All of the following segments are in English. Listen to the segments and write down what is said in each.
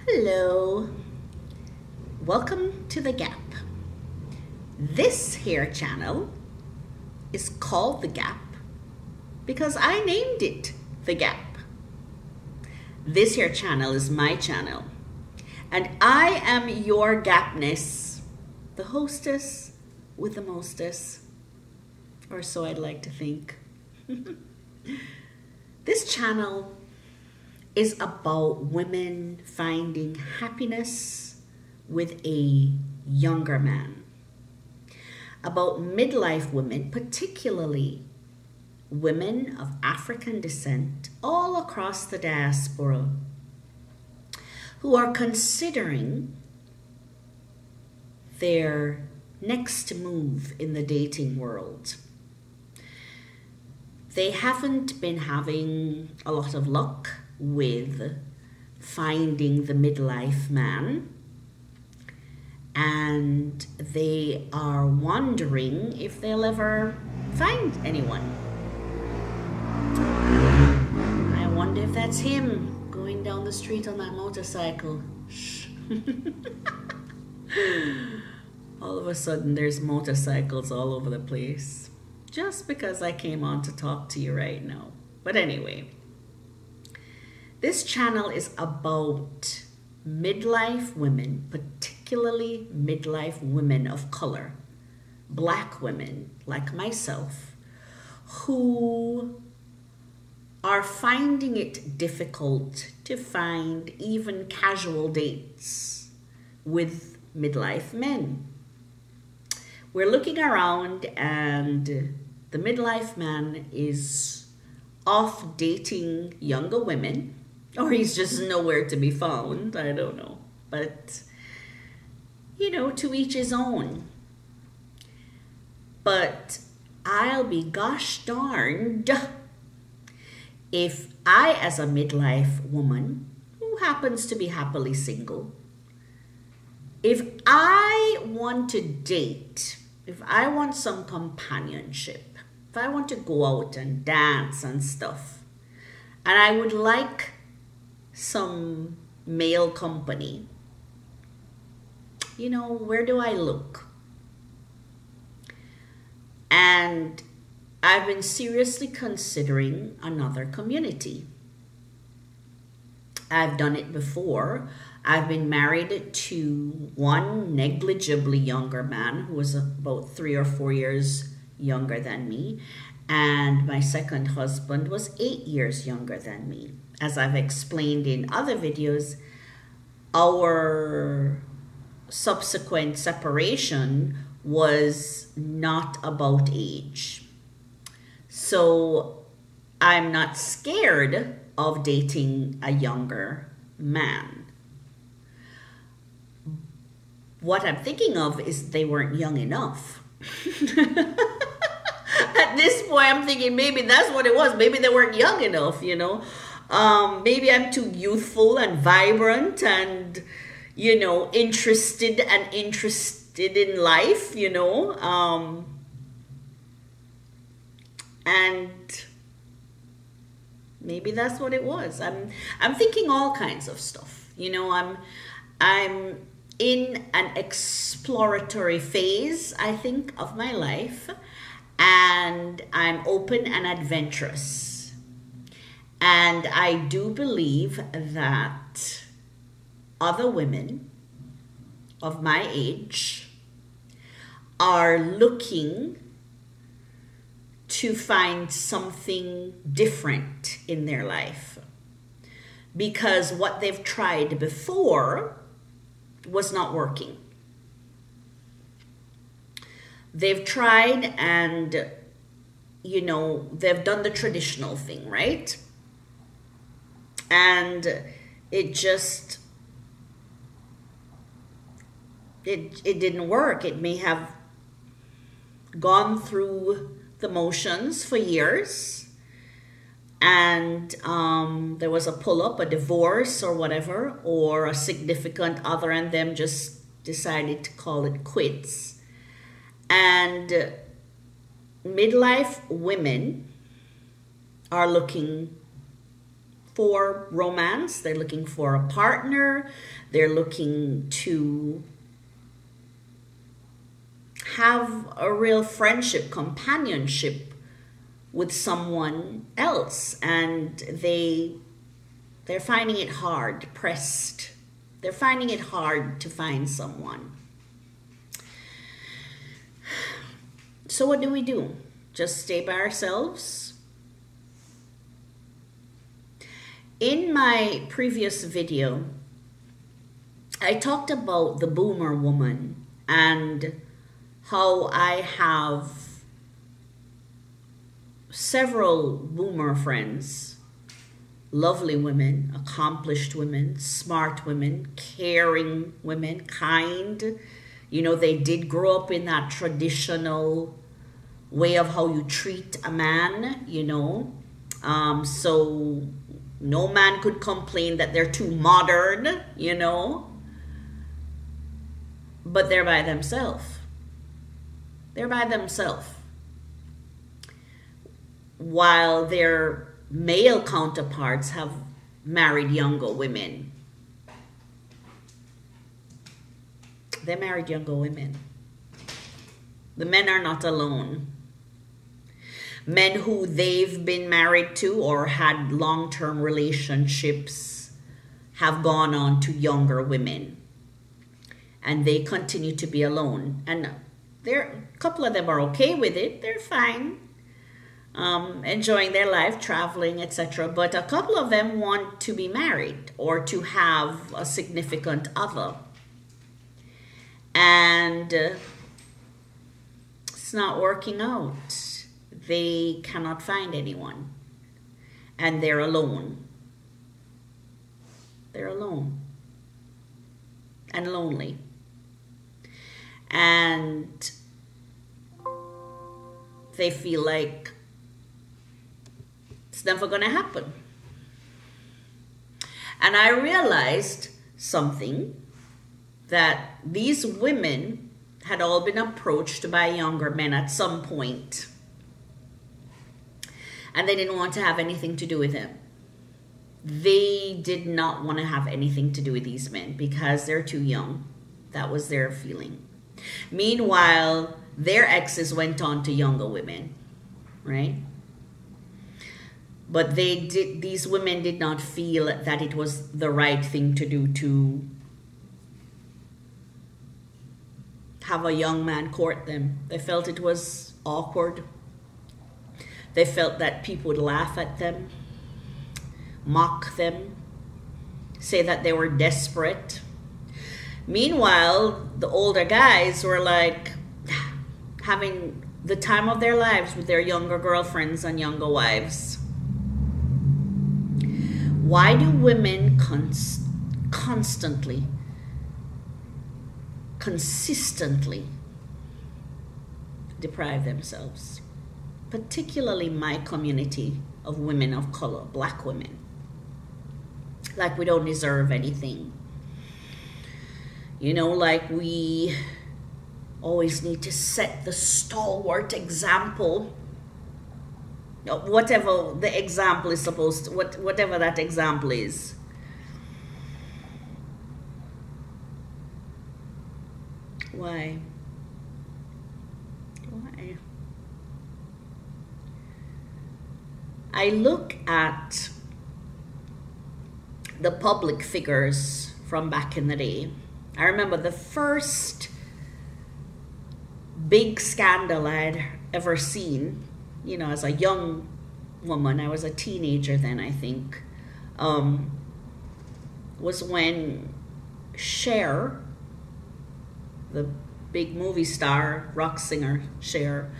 Hello, welcome to The Gap. This here channel is called The Gap because I named it The Gap. This here channel is my channel and I am your Gapness, the hostess with the mostess, or so I'd like to think. This channel is about women finding happiness with a younger man. About midlife women, particularly women of African descent all across the diaspora, who are considering their next move in the dating world. They haven't been having a lot of luck with finding the midlife man, and they are wondering if they'll ever find anyone. I wonder if that's him going down the street on that motorcycle. All of a sudden there's motorcycles all over the place just because I came on to talk to you right now. But anyway, this channel is about midlife women, particularly midlife women of color, Black women like myself, who are finding it difficult to find even casual dates with midlife men. We're looking around and the midlife man is off dating younger women, or he's just nowhere to be found. I don't know. But, you know, to each his own. But I'll be gosh darned if I, as a midlife woman who happens to be happily single, if I want to date, if I want some companionship, if I want to go out and dance and stuff, and I would like some male company, you know, where do I look? And I've been seriously considering another community. I've done it before. I've been married to one negligibly younger man who was about 3 or 4 years younger than me. And my second husband was 8 years younger than me. As I've explained in other videos, our subsequent separation was not about age. So I'm not scared of dating a younger man. What I'm thinking of is they weren't young enough. At this point, I'm thinking maybe that's what it was. Maybe they weren't young enough, you know. Maybe I'm too youthful and vibrant and, you know, interested in life, you know. And maybe that's what it was. I'm thinking all kinds of stuff, you know. I'm in an exploratory phase, I think, of my life, and I'm open and adventurous. And I do believe that other women of my age are looking to find something different in their life, because what they've tried before was not working. They've tried and, you know, they've done the traditional thing, right? And it just, it didn't work. It may have gone through the motions for years, and there was a pull-up, a divorce or whatever, or a significant other, and them just decided to call it quits. And midlife women are looking for romance. They're looking for a partner. They're looking to have a real friendship, companionship with someone else. And they're finding it hard, pressed. They're finding it hard to find someone. So what do? Just stay by ourselves? In my previous video, I talked about the boomer woman and how I have several boomer friends, lovely women, accomplished women, smart women, caring women, kind. You know, they did grow up in that traditional way of how you treat a man, you know. So no man could complain that they're too modern, you know. But they're by themselves. They're by themselves. While their male counterparts have married younger women. They married younger women. The men are not alone. Men who they've been married to or had long-term relationships have gone on to younger women. And they continue to be alone. And a couple of them are okay with it. They're fine. Enjoying their life, traveling, etc. But a couple of them want to be married or to have a significant other. And it's not working out. They cannot find anyone. And they're alone. They're alone. And lonely. And they feel like it's never going to happen. And I realized something, that these women had all been approached by younger men at some point. And they didn't want to have anything to do with them. They did not want to have anything to do with these men because they're too young. That was their feeling. Meanwhile, their exes went on to younger women, right? But these women did not feel that it was the right thing to do to have a young man court them. They felt it was awkward. They felt that people would laugh at them, mock them, say that they were desperate. Meanwhile, the older guys were like having the time of their lives with their younger girlfriends and younger wives. Why do women consistently deprive themselves? Particularly my community of women of color, black women. Like we don't deserve anything. You know, like we always need to set the stalwart example. Whatever the example is supposed to, whatever that example is. Why? Why? I look at the public figures from back in the day. I remember the first big scandal I'd ever seen, you know, as a young woman. I was a teenager then, I think, was when Cher, the big movie star, rock singer Cher,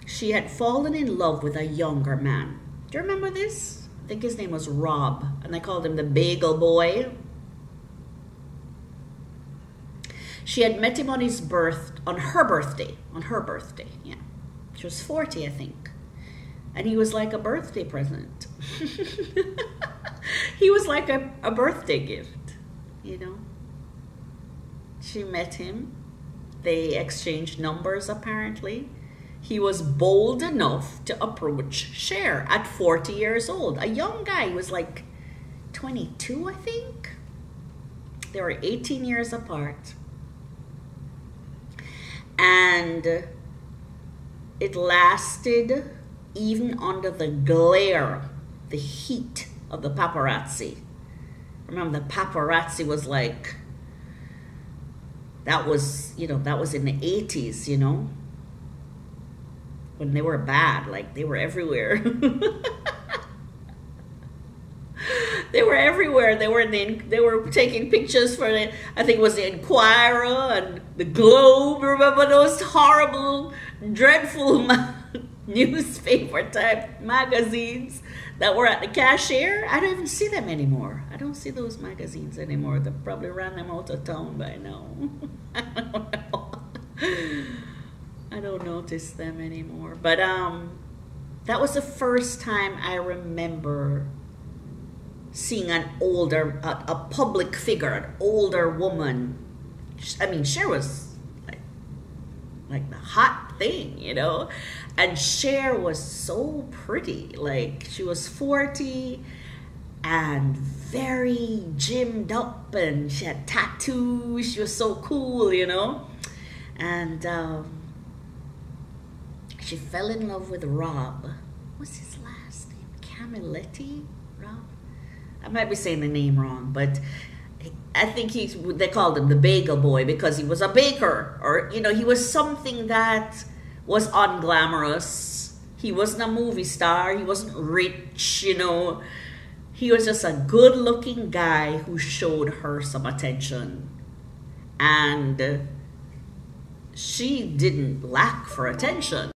she had fallen in love with a younger man. Do you remember this? I think his name was Rob, and they called him the Bagel Boy. She had met him on her birthday, yeah. She was 40, I think. And he was like a birthday present. He was like a birthday gift, you know. She met him. They exchanged numbers, apparently. he was bold enough to approach Cher at 40 years old. A young guy. He was like 22, I think. They were 18 years apart. And it lasted even under the glare, the heat of the paparazzi. Remember, the paparazzi was like, that was in the 80s, when they were bad, like they were everywhere. They were everywhere. They were taking pictures for I think it was the Inquirer and the Globe. Remember those horrible, dreadful newspaper type magazines that were at the cashier? I don't even see them anymore. I don't see those magazines anymore. They probably ran them out of town by now. I don't know. I don't notice them anymore. But that was the first time I remember seeing a public figure, an older woman. I mean, Cher was like the hot thing, and Cher was so pretty. Like, she was 40 and very gymmed up, and she had tattoos. She was so cool, and she fell in love with Rob. What's his last name? Camilletti? Rob? I might be saying the name wrong, but I think they called him the Bagel Boy because he was a baker, or he was something that was unglamorous. He wasn't a movie star. He wasn't rich. He was just a good-looking guy who showed her some attention, and she didn't lack for attention.